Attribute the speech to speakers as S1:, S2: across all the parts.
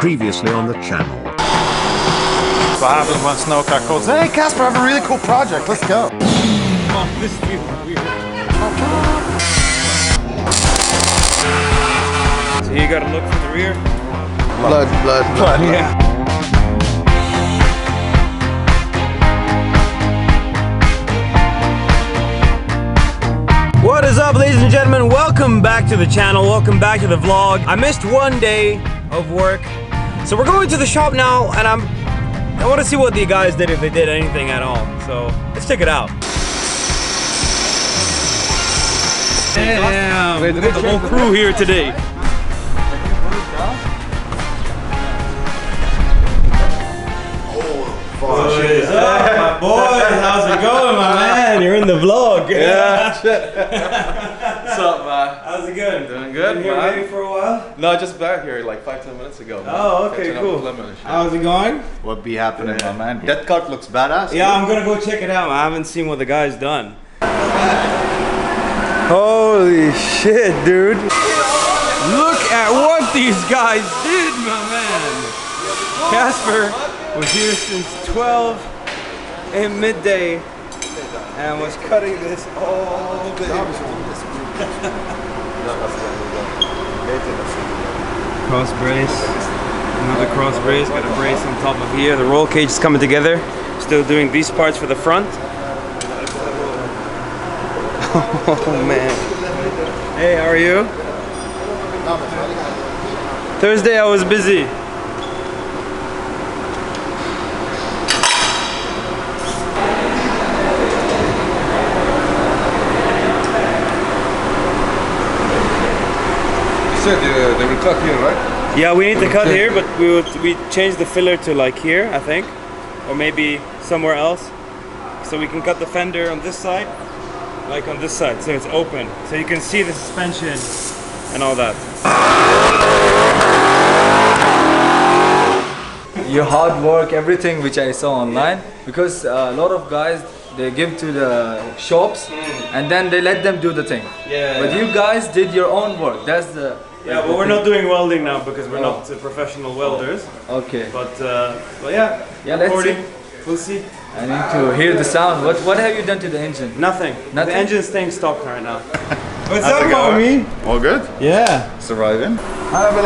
S1: Previously on the channel.
S2: That's what happens when snowcat goes, hey Casper, I have a really cool project, let's go.
S3: Oh, this feels weird. So you gotta look for the rear?
S2: Blood.
S3: Yeah. What is up, ladies and gentlemen? Welcome back to the channel. Welcome back to the vlog. I missed one day of work. So we're going to the shop now and I want to see what the guys did, if they did anything at all. So let's check it out. Damn, we got the whole crew here today. What is up, my boys? How's it going, my man? You're in the vlog.
S2: Yeah, shit. What's up, man?
S3: How's it going?
S2: Doing good,
S3: Been here
S2: man.
S3: waiting for a while?
S2: No, I just back here like 5-10 minutes ago. Man.
S3: Oh, okay,
S2: Catching up
S3: cool.
S2: with Lemon and shit.
S3: How's it going?
S4: What be happening, my man? That cart looks badass.
S3: Yeah, I'm gonna go check it out. I haven't seen what the guy's done. Holy shit, dude. Look at what these guys did, my man. Casper was here since 12 in midday and was cutting this all day. Cross brace, another cross brace, got a brace on top of here. The roll cage is coming together. Still doing these parts for the front. Oh man. Hey, how are you? Thursday I was busy.
S2: They will cut here, right?
S3: Yeah, we need to cut here, but we changed the filler to like here, I think, or maybe somewhere else, so we can cut the fender on this side, like on this side, so it's open, so you can see the suspension and all that.
S5: Your hard work, everything which I saw online, because a lot of guys, they give to the shops and then they let them do the thing.
S3: Yeah.
S5: But you guys did your own work. That's the.
S3: Yeah, but we're not doing welding now because we're not professional welders.
S5: Okay.
S3: But yeah.
S5: Yeah, let's see.
S3: We'll see.
S5: I need to hear the sound. What have you done to the engine?
S3: Nothing.
S5: Nothing?
S3: The engine's staying stock right now. What's
S2: How's
S3: up,
S2: it going?
S3: homie?
S2: All good?
S3: Yeah.
S2: Surviving. How's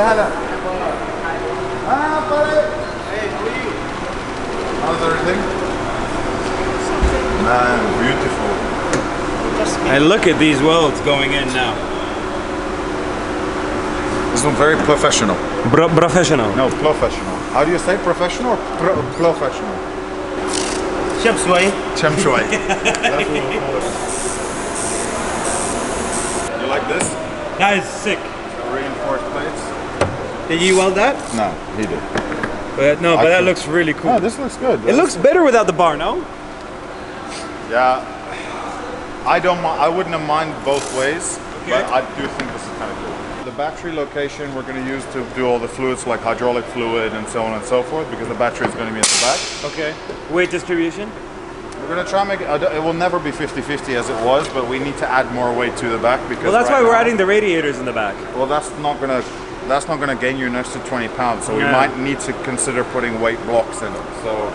S2: everything? Man, beautiful.
S3: And look at these welds going in now.
S2: This one very professional.
S3: Professional.
S2: No, professional. How do you say professional or professional?
S3: Chepsway.
S2: Chemshui. That's what we'll call it. You like this?
S3: That is sick.
S2: Reinforced plates?
S3: Did you weld that?
S2: No, he did.
S3: But no, but that looks really cool.
S2: Oh, this looks good.
S3: It looks better without the bar, no?
S2: Yeah. I wouldn't have mind both ways,
S3: Okay.
S2: but I do think this is kind of cool. The battery location we're going to use to do all the fluids like hydraulic fluid and so on and so forth, because the battery is going to be in the back.
S3: Okay. Weight distribution?
S2: We're going to try and make it, it will never be 50-50 as it was, but we need to add more weight to the back because
S3: Well, that's
S2: right
S3: why we're
S2: now-
S3: adding the radiators in the back.
S2: Well, that's not going to gain you an extra 20 pounds, so we
S3: Yeah.
S2: might need to consider putting weight blocks in it. So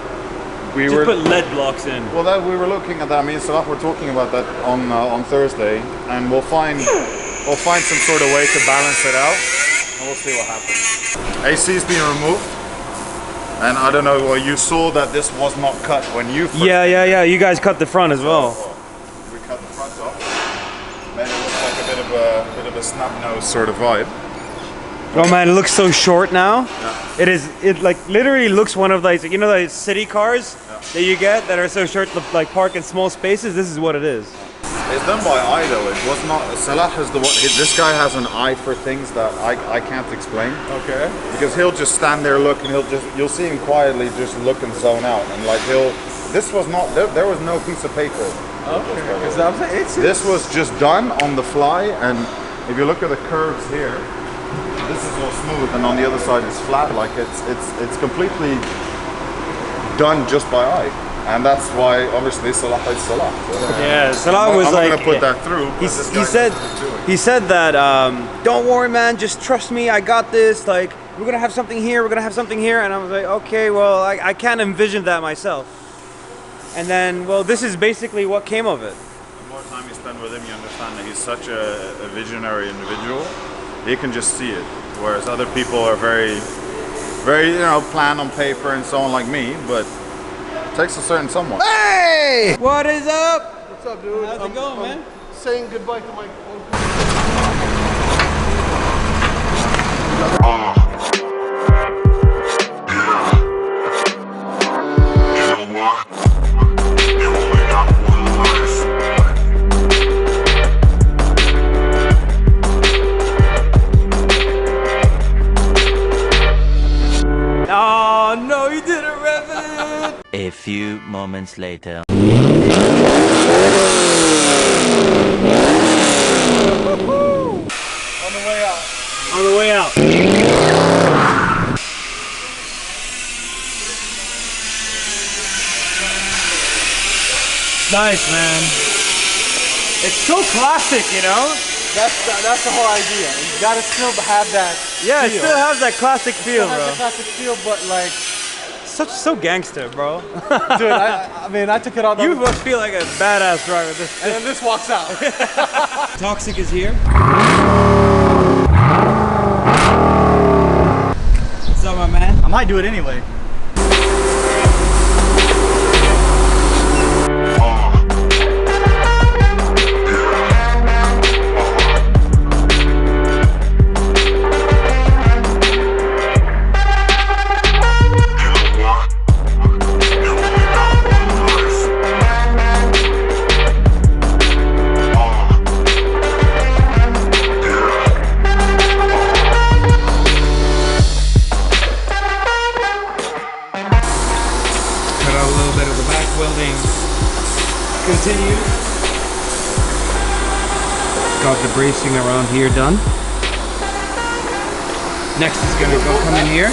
S2: we
S3: Just
S2: were
S3: put lead blocks in.
S2: well, that we were looking at that. I mean, Salah, we're talking about that on Thursday, and we'll find some sort of way to balance it out, and we'll see what happens. AC's been removed, and I don't know. Well, you saw that this was not cut when you first
S3: Yeah. You guys cut the front as well.
S2: we cut the front off. Made it look like a bit of a snub nose sort of vibe.
S3: Oh man, it looks so short now.
S2: Yeah.
S3: It like literally looks one of like, you know, those city cars that you get that are so short, like park in small spaces. This is what it is.
S2: It's done by eye though. It was not. Salah has the one. This guy has an eye for things that I can't explain.
S3: Okay.
S2: Because he'll just stand there, look, and you'll see him quietly just look and zone out, and like This was not. There was no piece of paper.
S5: Okay.
S2: This was just done on the fly, and if you look at the curves here, this is all smooth, and on the other side is flat. Like it's completely done just by eye. And that's why, obviously, Salah is Salah.
S3: Yeah, Salah was
S2: I'm
S3: like,
S2: not gonna put that through. but this guy
S3: he said,
S2: knows what he's doing.
S3: he said that, don't worry, man, just trust me, I got this. Like, we're gonna have something here, we're gonna have something here, and I was like, okay, well, I can't envision that myself. And then, well, this is basically what came of it.
S2: The more time you spend with him, you understand that he's such a visionary individual. He can just see it, whereas other people are very, you know, plan on paper and so on, like me. But it takes a certain someone.
S3: Hey! What is up?
S1: What's up, dude?
S3: How's it going, man?
S1: Saying goodbye to my.
S3: Oh no, you did it, Revan!
S6: A few moments later.
S3: On the way out. Nice, man. It's so classic, you know?
S1: That's the whole idea. You gotta still have that.
S3: Yeah, it
S1: feel.
S3: still has that classic feel,
S1: It has
S3: bro.
S1: the classic feel, but like,
S3: So gangster, bro.
S1: dude, I mean, I took it all.
S3: You must feel like a badass driver.
S1: And then this walks out.
S3: Toxic is here. What's up, my man?
S5: I might do it anyway.
S3: Welding continues. Got the bracing around here done. Next is gonna go come in here.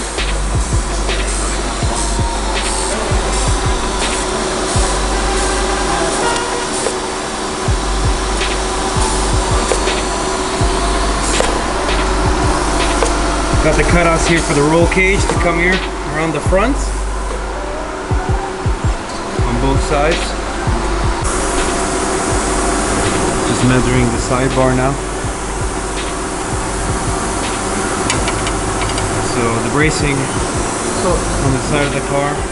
S3: Got the cutouts here for the roll cage to come here around the front. Both sides. Just measuring the sidebar now. So the bracing on the side of the car is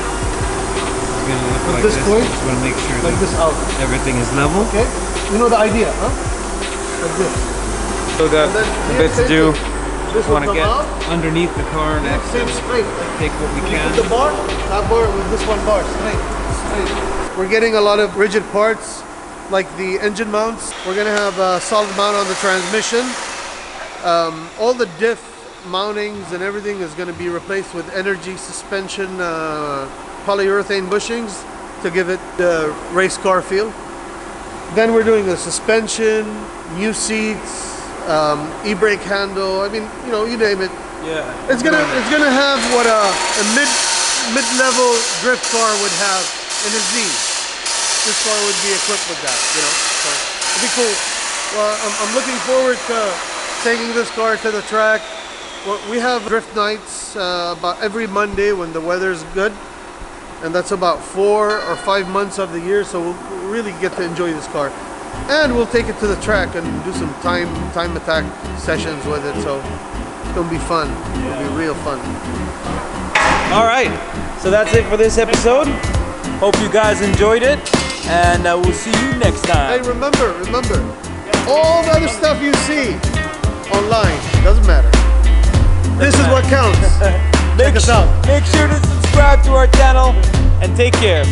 S3: going to look like this.
S1: Point?
S3: Just want to make sure
S1: Like
S3: that
S1: this out.
S3: everything is level.
S1: Okay. You know the idea, huh? Like this.
S3: So got
S1: And then
S3: a
S1: here,
S3: bit to do.
S1: This will
S3: Want to
S1: come
S3: get
S1: out.
S3: underneath the car and
S1: Same straight.
S3: take what we
S1: You
S3: can.
S1: put the bar, that bar with this one bar, straight. We're getting a lot of rigid parts, like the engine mounts. We're gonna have a solid mount on the transmission. All the diff mountings and everything is gonna be replaced with energy suspension polyurethane bushings to give it the race car feel. Then we're doing the suspension, new seats, e-brake handle. I mean, you know, you name it.
S3: Yeah.
S1: It's gonna have what a mid-level drift car would have in his knees. This car would be equipped with that, you know. So it'd be cool. Well, I'm looking forward to taking this car to the track. Well, we have drift nights about every Monday when the weather's good, and that's about 4 or 5 months of the year. So we'll really get to enjoy this car, and we'll take it to the track and do some time attack sessions with it. So it's gonna be fun. It'll be real fun.
S3: All right. So that's it for this episode. Hope you guys enjoyed it, and we'll see you next time.
S1: Hey, remember, all the other stuff you see online doesn't matter. This is what counts. Check us out.
S3: Make sure to subscribe to our channel and take care.